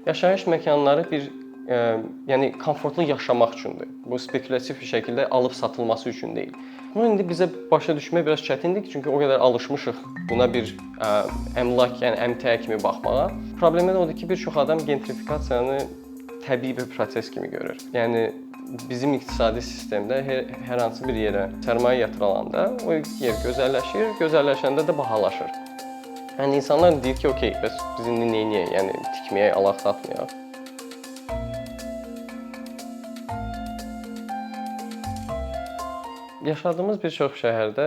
Yaşayış məkanları yəni komfortlu yaşamaq üçündür. Bu spekulativ bir şəkildə alıb satılması üçün deyil. Bunu indi bizə başa düşmək biraz çətindir, çünki o qədər alışmışıq buna bir əmlak, yəni əmtəə kimi baxmağa. Problemi də odur ki, bir çox adam gentrifikasiyanı təbii bir proses kimi görür. Yəni bizim iqtisadi sistemdə hər hansı bir yerə sərmayə yatırılanda o yer gözəlləşir, gözəlləşəndə də bahalaşır. Yəni insanlar deyir ki, okey, bəs biz indi neyniyək? Yəni tikməyək, alaq satmayaq. Yaşadığımız bir çox şəhərdə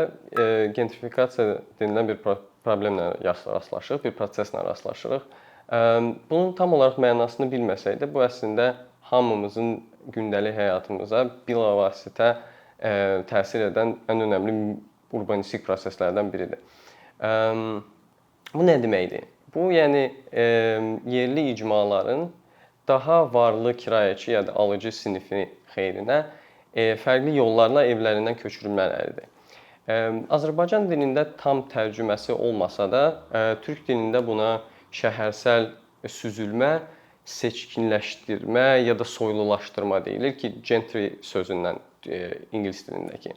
gentrifikasiya denilən bir problemlə rastlaşırıq, bir proseslə rastlaşırıq. Bunun tam olaraq mənasını bilməsək də, bu əslində hamımızın gündəlik həyatımıza bilavasitə təsir edən ən önəmli urbanistik proseslərdən biridir. Bu nə deməkdir? Bu, yəni yerli icmaların daha varlı kirayəçi ya da alıcı sinifi xeyrinə fərqli yollarla evlərindən köçürülmələridir. Azərbaycan dilində tam tərcüməsi olmasa da, türk dilində buna şəhərsel süzülmə, seçkinləşdirmə ya da soylulaşdırma deyilir ki, gentry sözündən ingilis dilindəki.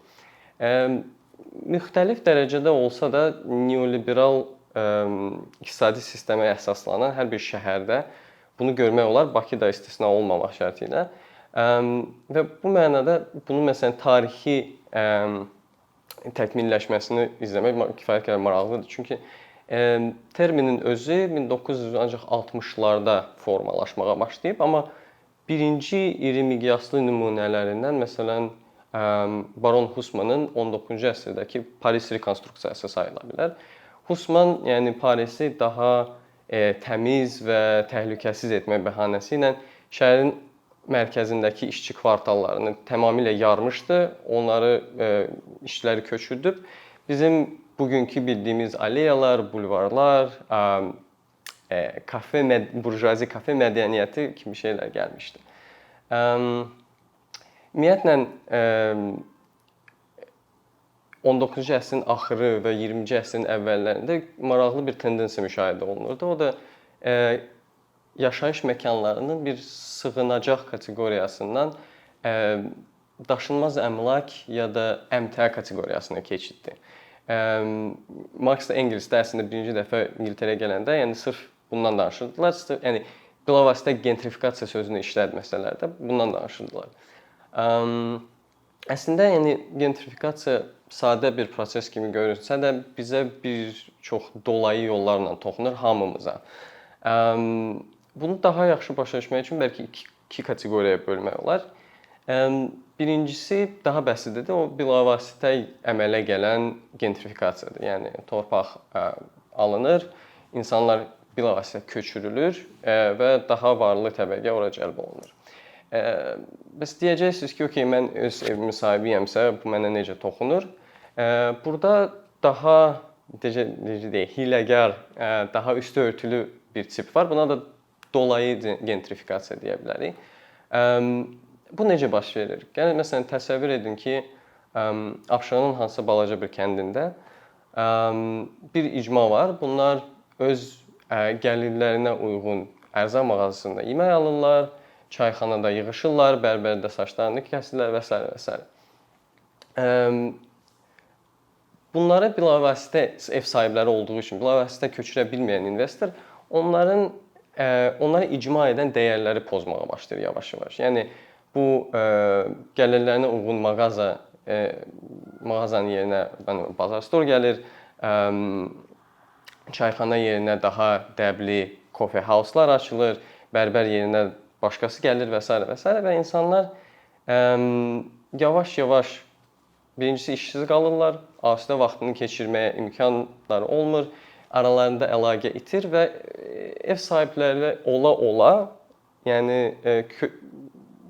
Müxtəlif dərəcədə olsa da neoliberal iqtisadi sistemə əsaslanan hər bir şəhərdə bunu görmək olar, Bakıda istisna olmamaq şərti ilə. Və bu mənada bunun məsələn tarixi təkmilləşməsini izləmək kifayət qədər maraqlıdır. Çünki terminin özü 1960-larda formalaşmağa başlayıb, amma birinci iri miqyaslı nümunələrindən məsələn Baron Husmanın 19-cu əsrdəki Paris rekonstruksiyası sayıla bilər. Husman yəni Parisi daha təmiz və təhlükəsiz etmək bəhanəsi ilə şəhərin mərkəzindəki işçi kvartallarını tamamilə yarmışdı. Onları işçiləri köçürdüb bizim bugünkü bildiyimiz aleyalar, bulvarlar, burjuazi kafe mədəniyyəti kimi şeylər gəlmişdi. Ümumiyyətlə 19-cu əsrin axırı və 20-ci əsrin əvvəllərində maraqlı bir tendensiya müşahidə olunurdu. O da yaşayış məkanlarının bir sığınacaq kateqoriyasından daşınmaz əmlak ya da əmtəə kateqoriyasına keçiddir. Marx da Engels də əslində birinci dəfə İngiltərəyə gələndə, yəni sırf bundan danışırdılar. Yəni bilavasitə gentrifikasiya sözünü işlətməsələr də bundan danışırdılar. Əslində yəni gentrifikasiya sadə bir proses kimi görünsə də bizə bir çox dolayı yollarla toxunur hamımıza. Bunu daha yaxşı başa düşmək üçün bəlkə iki kateqoriyaya bölmək olar. Birincisi daha bəsitdir, o bilavasitə əmələ gələn gentrifikasiyadır. Yəni torpaq alınır, insanlar bilavasitə köçürülür və daha varlı təbəqə ora cəlb olunur. Bəs deyəcəksiniz ki, okey, mən öz evimin sahibiyəmsə, bu mənə necə toxunur? Burada daha hiləgər, daha üstü örtülü bir tip var. Buna da dolayı gentrifikasiya deyə bilərik. Bu necə baş verir? Yəni məsələn təsəvvür edin ki, Abşeronun hansısa balaca bir kəndində bir icma var. Bunlar öz gəlirlərinə uyğun ərzaq mağazasında yemək alırlar, çayxanada yığışırlar, bərbərdə saçlarını kəsirlər və s. Bunları bilavasitə ev sahibləri olduğu üçün bilavasitə köçürə bilməyən investor onları icma edən dəyərləri pozmağa başlayır yavaş-yavaş. Yəni bu gəlirlərinə uyğun mağazanın yerinə bazar stor gəlir, çayxana yerinə daha dəbli coffee house-lar açılır, bərbər yerinə başqası gəlir və s. və insanlar yavaş-yavaş birincisi işsiz qalırlar, asudə vaxtını keçirməyə imkanları olmur, aralarında əlaqə itir və ev sahibləri ola-ola, yəni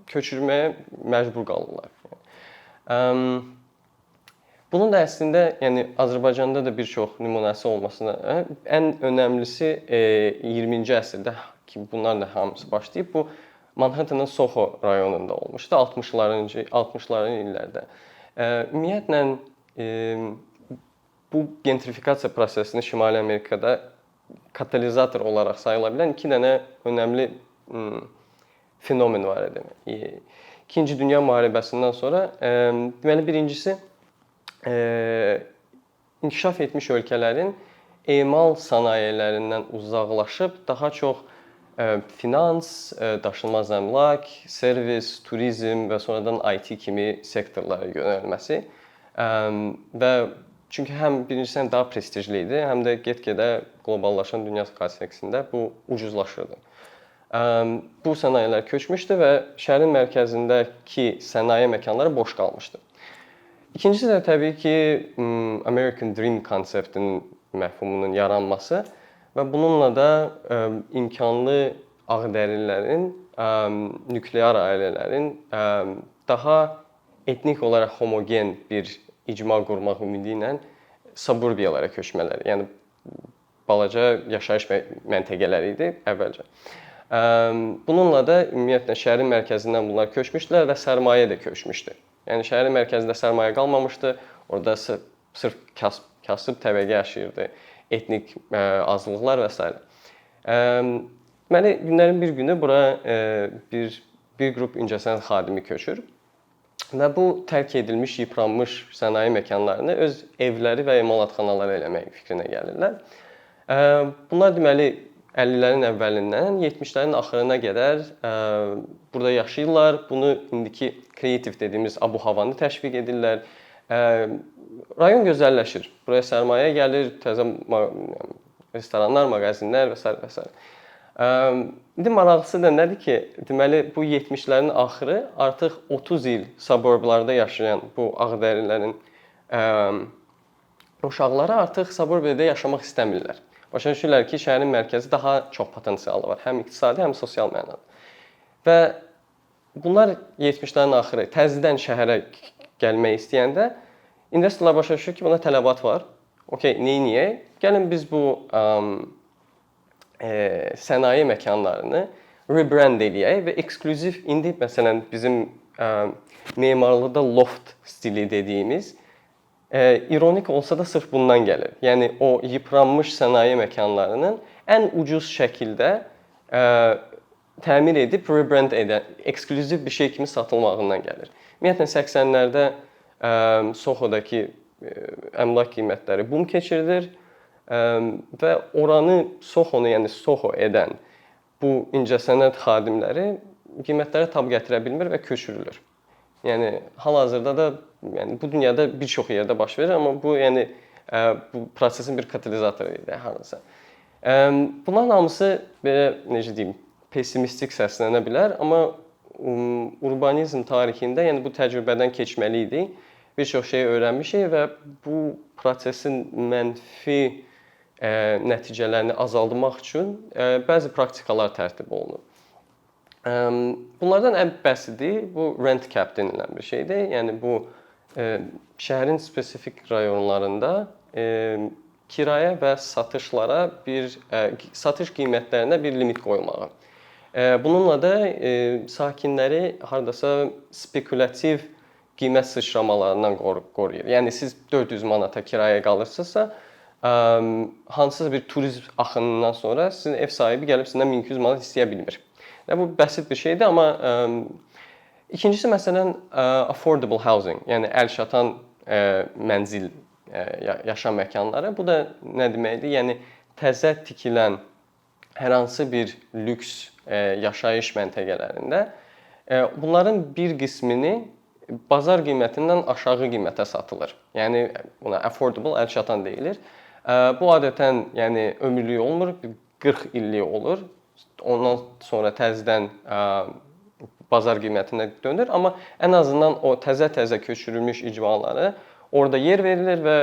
köçürməyə məcbur qalırlar. Bunun da əslində, yəni Azərbaycanda da bir çox nümunəsi olmasına, ən önəmlisi 20-ci əsrdə ki, bunlar da hamısı başlayıb, bu Manhattanın Soho rayonunda olmuşdu 60-ların illərdə. Ümumiyyətlə bu gentrifikasiya prosesini Şimali Amerikada katalizator olaraq sayıla bilən iki dənə önəmli fenomen var idi. İkinci Dünya müharibəsindən sonra deməli birincisi inkişaf etmiş ölkələrin emal sənayələrindən uzaqlaşıb daha çox finans, daşınmaz əmlak, servis, turizm və sonradan IT kimi sektorlara yönəlməsi və çünki həm birincisi daha prestijli idi, həm də get-gedə qloballaşan dünya kontekstində bu ucuzlaşırdı. Bu sənayələr köçmüşdü və şəhərin mərkəzindəki sənaye məkanları boş qalmışdı. İkincisi də təbii ki, American Dream konseptinin məfhumunun yaranması və bununla da imkanlı ağdərililərin, nüklear ailələrin daha etnik olaraq homogen bir icma qurmaq ümidi ilə suburbiyalara köçmələri, yəni balaca yaşayış məntəqələri idi əvvəlcə. Bununla da ümumiyyətlə şəhərin mərkəzindən bunlar köçmüşdülər və sərmayə də köçmüşdü. Yəni şəhərin mərkəzində sərmayə qalmamışdı, orada sırf kasıb təbəqə yaşayırdı, etnik azlıqlar və s. Deməli, günlərin bir günü bura bir qrup incəsənət xadimi köçür və bu tərk edilmiş, yıpranmış sənaye məkanlarını öz evləri və emalatxanaları eləmək fikrinə gəlirlər. Bunlar deməli 50-lərin əvvəlindən 70-lərin axırına qədər burada yaşayırlar. Bunu indiki kreativ dediyimiz abu-havanı təşviq edirlər. Rayon gözəlləşir. Buraya sərmayə gəlir, təzə restoranlar, mağazinlər və s. və s. İndi maraqlısı da nədir ki, deməli bu 70-lərin axırı artıq 30 il suburblarda yaşayan bu ağdərilərin uşaqları artıq suburbiyada yaşamaq istəmirlər. Başa düşürlər ki, şəhərin mərkəzi daha çox potensialı var, həm iqtisadi, həm sosial mənada. Və bunlar 70-lərin axırı təzədən şəhərə gəlmək istəyəndə investorlar başa düşür ki, buna tələbat var. Okey, neyniyək? Gəlin biz bu sənaye məkanlarını rebrand eləyək və eksklüziv, indi məsələn bizim memarlıqda loft stili dediyimiz ironik olsa da sırf bundan gəlir. Yəni o yıpranmış sənaye məkanlarının ən ucuz şəkildə təmir edib rebrand edən, eksklüziv bir şey kimi satılmağından gəlir. Ümumiyyətlə 80-lərdə Sohodakı əmlak qiymətləri boom keçirilir və oranı Sohonu, yəni Soho edən bu incəsənət xadimləri qiymətlərə tab gətirə bilmir və köçürülür. Yəni hal-hazırda da bu dünyada bir çox yerdə baş verir, amma bu yəni bu prosesin bir katalizatoru idi hardansa. Bunların hamısı belə necə deyim, pessimistik səslənə bilər, amma urbanizm tarixində yəni bu təcrübədən keçməli idi. Bir çox şey öyrənmişik və bu prosesin mənfi nəticələrini azaldmaq üçün bəzi praktikalar tərtib olunub. Bunlardan ən bəsidi bu rent cap denilən bir şeydir. Yəni bu şəhərin spesifik rayonlarında kirayə və satışlara satış qiymətlərinə bir limit qoymağı. Bununla da sakinləri hardasa spekulativ qiymət sıçramalarından qoruyur. Yəni siz 400 manata kirayə qalırsınızsa, hansısa bir turizm axınından sonra sizin ev sahibi gəlib sizdən 1200 manat istəyə bilmir. Bu bəsit bir şeydir, amma ikincisi məsələn affordable housing, yəni əlçatan mənzil, yaşam məkanları. Bu da nə deməkdir? Yəni təzə tikilən hər hansı bir lüks yaşayış məntəqələrində bunların bir qismini bazar qiymətindən aşağı qiymətə satılır. Yəni buna affordable, əlçatan deyilir. Bu adətən yəni ömürlük olmur, 40 illik olur. Ondan sonra təzədən bazar qiymətinə dönür, amma ən azından o təzə köçürülmüş icmaları orada yer verilir və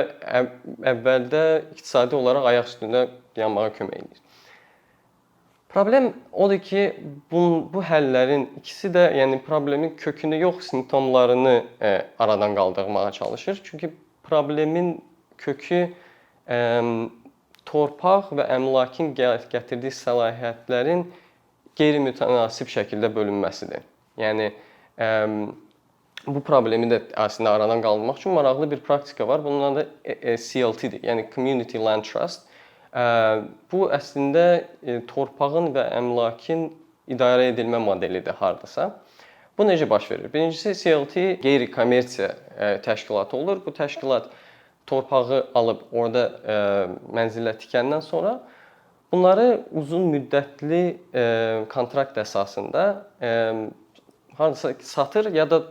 əvvəldə iqtisadi olaraq ayaq üstündə dayanmağa kömək edir. Problem odur ki, bu həllərin ikisi də yəni problemin kökünü yox, simptomlarını aradan qaldırmağa çalışır. Çünki problemin kökü torpaq və əmlakın gətirdiyi səlahiyyətlərin qeyri-mütənasib şəkildə bölünməsidir. Yəni bu problemi də əslində aradan qaldırmaq üçün maraqlı bir praktika var. Bunun adı CLT-dir, yəni Community Land Trust. Bu əslində torpağın və əmlakın idarə edilmə modelidir hardasa. Bu necə baş verir? Birincisi CLT qeyri-kommersiya təşkilatı olur. Bu təşkilat torpağı alıb orada mənzillə tikəndən sonra bunları uzun müddətli kontrakt əsasında hardasa satır ya da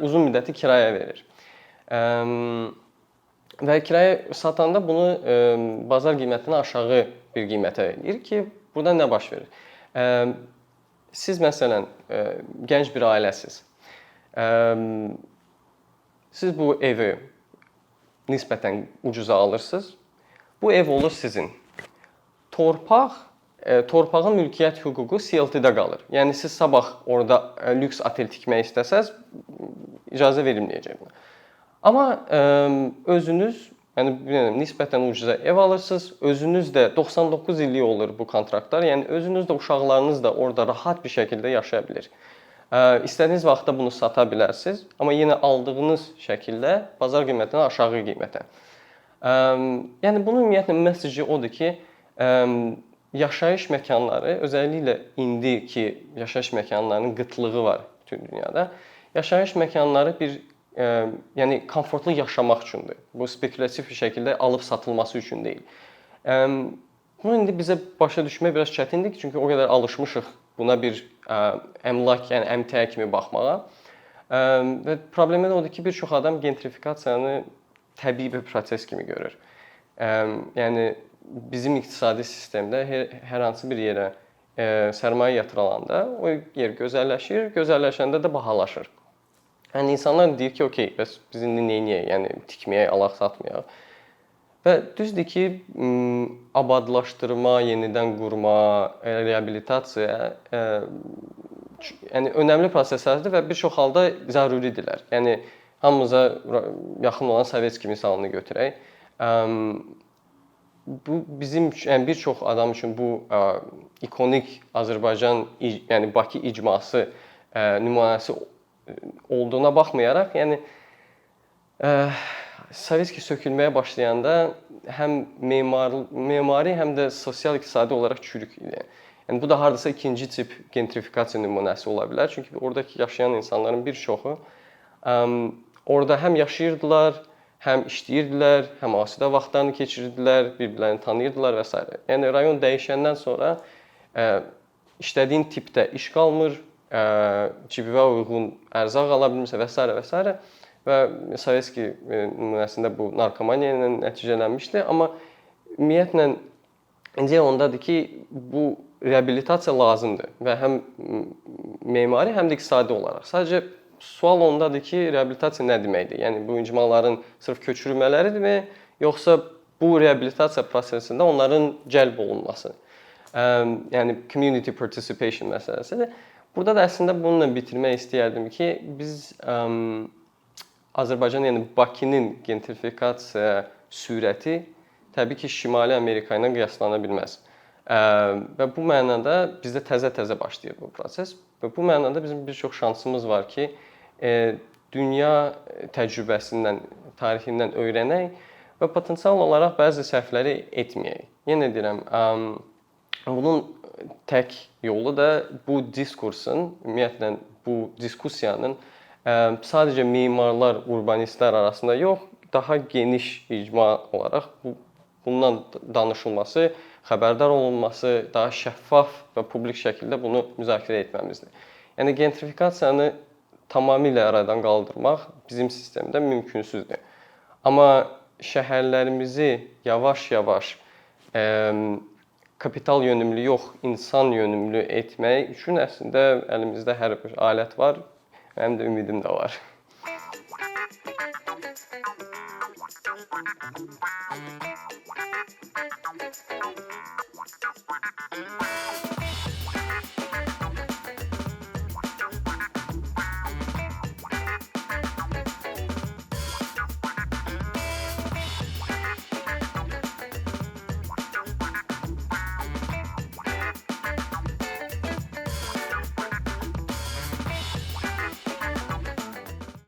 uzun müddətli kiraya verir. Və kiraya satanda bunu bazar qiymətindən aşağı bir qiymətə eləyir ki, burada nə baş verir? Siz məsələn gənc bir ailəsiz. Siz bu evi nisbətən ucuza alırsınız. Bu ev olur sizin. Torpağın mülkiyyət hüququ CLT-də qalır. Yəni siz sabah orada lüks otel tikmək istəsəz icazə verilməyəcək buna. Amma özünüz nisbətən ucuza ev alırsınız. Özünüz də 99 illik olur bu kontraktlar. Yəni özünüz də uşaqlarınız da orada rahat bir şəkildə yaşaya bilir. İstədiyiniz vaxtda bunu sata bilərsiniz, amma yenə aldığınız şəkildə bazar qiymətindən aşağı qiymətə. Yəni bunun ümumiyyətlə mesajı odur ki, yaşayış məkanları, özəlliklə indiki yaşayış məkanlarının qıtlığı var bütün dünyada. Yaşayış məkanları yəni komfortlu yaşamaq üçündür. Bu spekulativ bir şəkildə alıb satılması üçün deyil. Bunu indi bizə başa düşmək biraz çətindir, çünki o qədər alışmışıq buna bir əmlak, yəni əmtəə kimi baxmağa. Və problemi də odur ki, bir çox adam gentrifikasiyanı təbii bir proses kimi görür. Yəni bizim iqtisadi sistemdə hər hansı bir yerə sərmayə yatırılanda o yer gözəlləşir, gözəlləşəndə də bahalaşır. Yəni insanlar deyir ki, okey, bəs biz indi neyniyək? Yəni tikməyək, alaq satmayaq. Və düzdür ki, abadlaşdırma, yenidən qurma, reabilitasiya yəni önəmli proseslərdir və bir çox halda zəruridirlər. Yəni hamımıza yaxın olan Sovetski misalını götürək. Bu bizim yəni bir çox adam üçün bu ikonik Azərbaycan, yəni Bakı icması nümunəsi olduğuna baxmayaraq, yəni Sovetski sökülməyə başlayanda həm memari, həm də sosial-iqtisadi olaraq çürük idi. Yəni bu da hardasa ikinci tip gentrifikasiya nümunəsi ola bilər. Çünki oradakı yaşayan insanların bir çoxu orada həm yaşayırdılar, həm işləyirdilər, həm asudə vaxtlarını keçirirdilər, bir-birlərini tanıyırdılar və s. Yəni rayon dəyişəndən sonra işlədiyin tipdə iş qalmır, cibivə uyğun ərzaq ala bilmirsə və s. və s. Və Sovetski nümunəsində bu narkomaniya ilə nəticələnmişdi. Amma ümumiyyətlə indi ondadır ki, bu reabilitasiya lazımdır və həm memari, həm də iqtisadi olaraq. Sadəcə sual ondadır ki, reabilitasiya nə deməkdir? Yəni bu icmaların sırf köçürülmələridirmi, yoxsa bu reabilitasiya prosesində onların cəlb olunması? Yəni community participation məsələsidir. Burada da əslində bununla bitirmək istəyərdim ki, biz Azərbaycan, yəni Bakının gentrifikasiya sürəti təbii ki, Şimali Amerika ilə qiyaslana bilməz. Və bu mənada bizdə təzə-təzə başlayır bu proses. Və bu mənada bizim bir çox şansımız var ki, dünya təcrübəsindən, tarixindən öyrənək və potensial olaraq bəzi səhvləri etməyək. Yenə deyirəm, bunun tək yolu da bu diskursun, ümumiyyətlə bu diskussiyanın sadəcə memarlar, urbanistlər arasında yox, daha geniş icma olaraq bundan danışılması, xəbərdar olunması, daha şəffaf və publik şəkildə bunu müzakirə etməmizdir. Yəni gentrifikasiyanı tamamilə aradan qaldırmaq bizim sistemdə mümkünsüzdür. Amma şəhərlərimizi yavaş-yavaş kapital yönümlü yox, insan yönümlü etmək üçün əslində əlimizdə hər bir alət var. Mənim də ümidim də var.